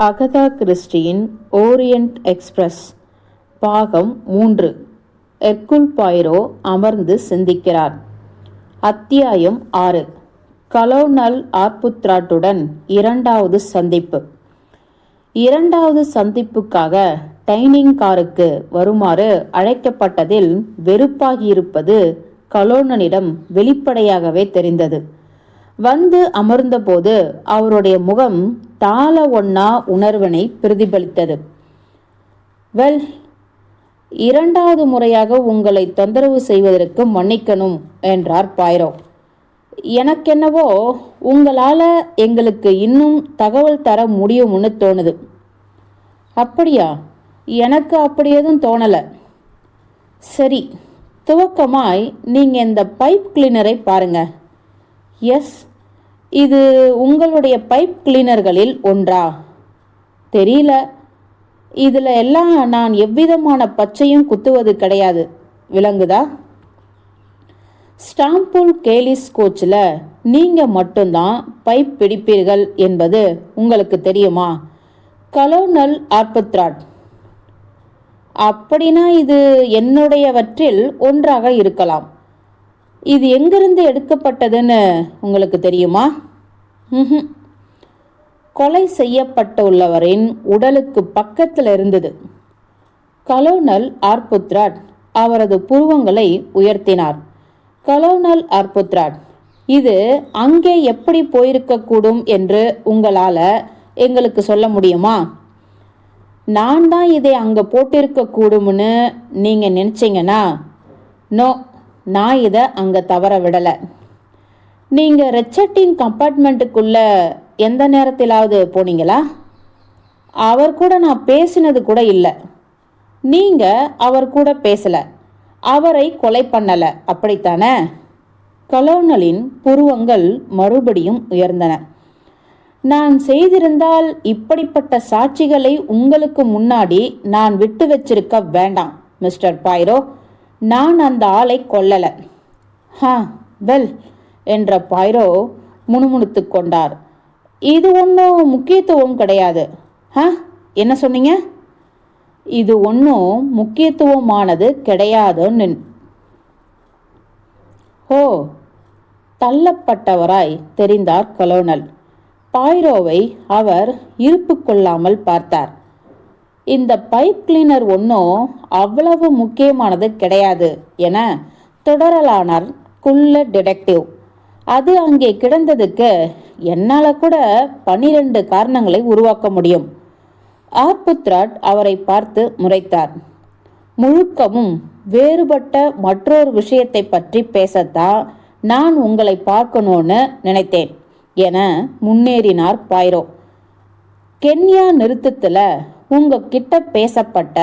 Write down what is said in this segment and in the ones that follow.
Agatha கிறிஸ்டியின் Orient express பாகம் 3. எர்குல் Poirot அமர்ந்து சிந்திக்கிறார். அத்தியாயம் 6. கலோனல் ஆர்புத்ராட்டுடன் இரண்டாவது சந்திப்பு. இரண்டாவது சந்திப்புக்காக டைனிங் காருக்கு வருமாறு அழைக்கப்பட்டதில் வெறுப்பாகியிருப்பது கலோனனிடம் வெளிப்படையாகவே தெரிந்தது. வந்து அமர்ந்தபோது அவருடைய முகம் தாள ஒண்ணா உணர்வினை பிரதிபலித்தது. வெல், இரண்டாவது முறையாக உங்களை தொந்தரவு செய்வதற்கு மன்னிக்கணும் என்றார் பாய்ரோ. எனக்கென்னவோ உங்களால் எங்களுக்கு இன்னும் தகவல் தர முடியும்னு தோணுது. அப்படியா? எனக்கு அப்படி எதுவும் தோணலை. சரி, துவக்கமாய் நீங்கள் இந்த பைப் கிளீனரை பாருங்க. எஸ், இது உங்களுடைய பைப் கிளீனர்களில் ஒன்றா? தெரியல. இதில் எல்லாம் நான் எவ்விதமான பச்சையும் குத்துவது கிடையாது, விளங்குதா? ஸ்டாம்பூல் கேலிஸ் கோச்சில் நீங்கள் மட்டும்தான் பைப் பிடிப்பீர்கள் என்பது உங்களுக்கு தெரியுமா, கலோனல் ஆர்புத்ராட்? அப்படின்னா இது என்னுடையவற்றில் ஒன்றாக இருக்கலாம். இது எங்கிருந்து எடுக்கப்பட்டதுன்னு உங்களுக்கு தெரியுமா? கொலை செய்யப்பட்டுள்ளவரின் உடலுக்கு பக்கத்தில் இருந்தது. கலோனல் ஆர்புத்ராட் அவரது புருவங்களை உயர்த்தினார். கலோனல் ஆர்புத்ராட், இது அங்கே எப்படி போயிருக்கக்கூடும் என்று உங்களால் எங்களுக்கு சொல்ல முடியுமா? நான் தான் இதை அங்கே போட்டிருக்க கூடும்னு நீங்கள் நினச்சிங்கன்னா, நோ, நான் இதை அங்கே தவற விடலை. நீங்கள் ரெச்சட்டின் கம்பார்ட்மெண்ட்டுக்குள்ளே எந்த நேரத்திலாவது போனீங்களா? அவர் கூட நான் பேசினது கூட இல்லை. நீங்கள் அவர் கூட பேசலை, அவரை கொலை பண்ணலை, அப்படித்தானே? கலோனலின் புருவங்கள் மறுபடியும் உயர்ந்தன. நான் செய்திருந்தால் இப்படிப்பட்ட சாட்சிகளை உங்களுக்கு முன்னாடி நான் விட்டு வச்சிருக்க வேண்டாம் மிஸ்டர் பாய்ரோ. நான் அந்த ஆளை கொல்லலை. வெல் என்ற பாய்ரோ முணுமுணுத்து கொண்டார். இது ஒன்றும் முக்கியத்துவம் கிடையாது. என்ன சொன்னீங்க? இது ஒன்றும் முக்கியத்துவமானது கிடையாதுன்னு. ஓ, தள்ளப்பட்டவராய் தெரிந்தார் கலோனல். பாய்ரோவை அவர் இருப்பு கொள்ளாமல் பார்த்தார். இந்த பைப் கிளீனர் ஒன்றும் அவ்வளவு முக்கியமானது கிடையாது என தொடரலானார் குள்ள டிடெக்டிவ். அது அங்கே கிடந்ததுக்கு என்னால் கூட 12 காரணங்களை உருவாக்க முடியும். ஆர்புத்ராட் அவரை பார்த்து முறைத்தார். முழுக்கமும் வேறுபட்ட மற்றொரு விஷயத்தை பற்றி பேசத்தான் நான் உங்களை பார்க்கணும்னு நினைத்தேன் என முன்னேறினார் பாய்ரோ. கென்யா நிறுத்தத்தில் உங்ககிட்ட பேசப்பட்ட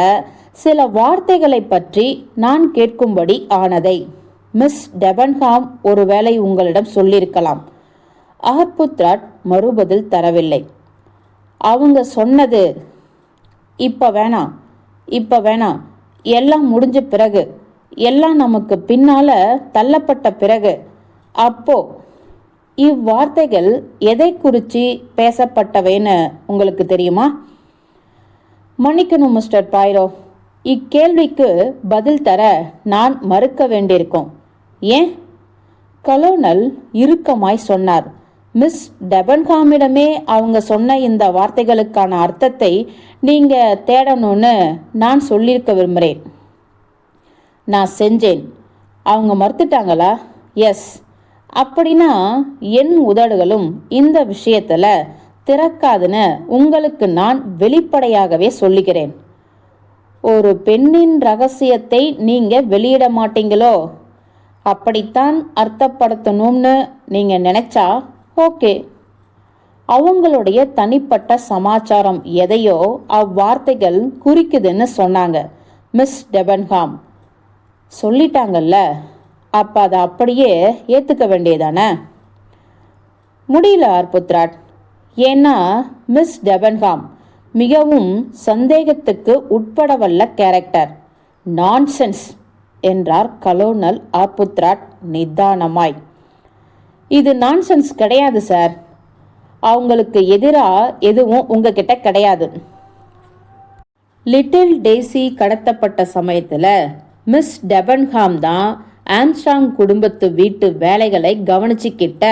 சில வார்த்தைகளை பற்றி நான் கேட்கும்படி ஆனதை மிஸ் டெபன்ஹாம் ஒருவேளை உங்களிடம் சொல்லியிருக்கலாம். ஆர்புத்ராட் மறுபதில் தரவில்லை. அவங்க சொன்னது, இப்போ வேணாம், எல்லாம் முடிஞ்ச பிறகு, எல்லாம் நமக்கு பின்னால தள்ளப்பட்ட பிறகு, அப்போ இவ்வார்த்தைகள் எதை குறித்து பேசப்பட்டவைன்னு உங்களுக்கு தெரியுமா? மன்னிக்கணும் மிஸ்டர் பாய்ரோ, இக்கேள்விக்கு பதில் தர நான் மறுக்க வேண்டியிருக்கும். ஏன்? கலோனல் இறுக்கமாய் சொன்னார். மிஸ் டெபன்ஹாமிடமே அவங்க சொன்ன இந்த வார்த்தைகளுக்கான அர்த்தத்தை நீங்க தேடணும்னு நான் சொல்லியிருக்க விரும்புகிறேன். நான் செஞ்சேன். அவங்க மறுத்துட்டாங்களா? எஸ். அப்படின்னா என் உதடுகளும் இந்த விஷயத்துல திறக்காதுன்னு உங்களுக்கு நான் வெளிப்படையாகவே சொல்லுகிறேன். ஒரு பெண்ணின் ரகசியத்தை நீங்க வெளியிட மாட்டீங்களோ? அப்படித்தான் அர்த்தப்படுத்தணும்னு நீங்க நினைச்சா ஓகே. அவங்களுடைய தனிப்பட்ட சமாச்சாரம் எதையோ அவ்வார்த்தைகள் குறிக்குதுன்னு சொன்னாங்க மிஸ் டெபன்ஹாம். சொல்லிட்டாங்கல்ல, அப்ப அதை அப்படியே ஏத்துக்க வேண்டியதானே? முடியல ஆர்புத்ராட். ஏன்னா மிஸ் டெபன்ஹாம் மிகவும் சந்தேகத்துக்கு உட்படவல்ல கேரக்டர். நான்சென்ஸ் என்றார் கலோனல் ஆர்புத்ராட் நிதானமாய். இது நான்சென்ஸ் கிடையாது சார். அவங்களுக்கு எதிராக எதுவும் உங்ககிட்ட கிடையாது. லிட்டில் டெய்ஸி கடத்தப்பட்ட சமயத்தில் மிஸ் டெபன்ஹாம் தான் ஆம்ஸ்ட்ராங் குடும்பத்து வீட்டு வேலைகளை கவனிச்சுக்கிட்ட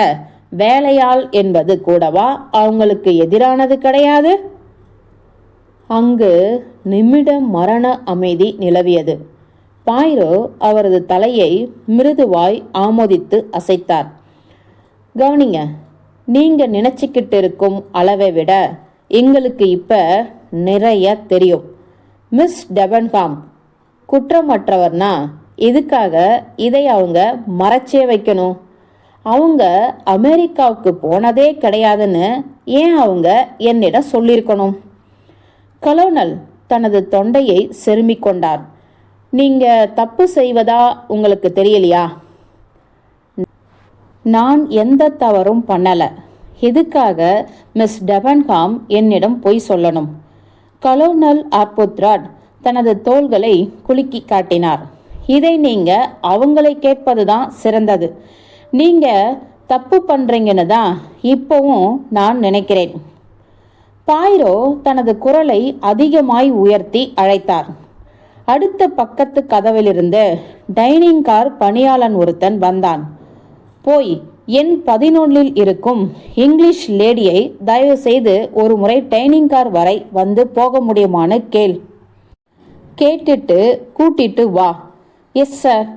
வேலையாள் என்பது கூடவா அவங்களுக்கு எதிரானது கிடையாது? அங்கு நிமிட மரண அமைதி நிலவியது. பாய்ரோ அவரது தலையை மிருதுவாய் ஆமோதித்து அசைத்தார். கவனிங்க, நீங்க நினைச்சுக்கிட்டு இருக்கும் அளவை விட எங்களுக்கு இப்ப நிறைய தெரியும். மிஸ் டெபன்ஹாம் குற்றமற்றவர்னா எதுக்காக இதை அவங்க மறைச்சே வைக்கணும்? அவங்க அமெரிக்காவுக்கு போனதே கிடையாதுன்னு ஏன் அவங்க என்னிடம் சொல்லியிருக்கணும்? கலோனல் தனது தொண்டையை செருமிக் கொண்டார். நீங்க தப்பு செய்வதா உங்களுக்கு தெரியலையா? நான் எந்த தவறும் பண்ணல. எதுக்காக மிஸ் டெபன்ஹாம் என்னிடம் பொய் சொல்லணும்? கலோனல் ஆர்புத்ராட் தனது தோள்களை குலுக்கி காட்டினார். இதை நீங்க அவங்களை கேட்பதுதான் சிறந்தது. நீங்க தப்பு பண்றீங்கன்னு தான் இப்பவும் நான் நினைக்கிறேன். பாய்ரோ தனது குரலை அதிகமாய் உயர்த்தி அழைத்தார். அடுத்த பக்கத்து கதவிலிருந்து டைனிங் கார் பணியாளன் ஒருத்தன் வந்தான். போய் எண் 11 இருக்கும் இங்கிலீஷ் லேடியை தயவு செய்து ஒரு முறை டைனிங் கார் வரை வந்து போக முடியுமான்னு கேட்டுட்டு கூட்டிட்டு வா. Yes sir.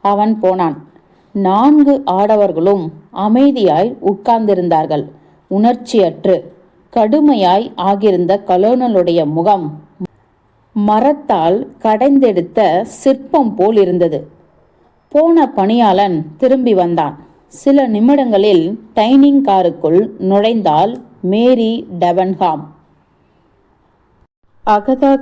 அவன் போனான். 4 ஆடவர்களும் அமைதியாய் உட்கார்ந்திருந்தார்கள். உணர்ச்சியற்று கடுமையாய் ஆகியிருந்த கலோனலுடைய முகம் மரத்தால் கடைந்தெடுத்த சிற்பம் போல் இருந்தது. போன பணியாளன் திரும்பி வந்தான். சில நிமிடங்களில் டைனிங் காருக்குள் நுழைந்தாள் மேரி டெபன்ஹாம். அகதா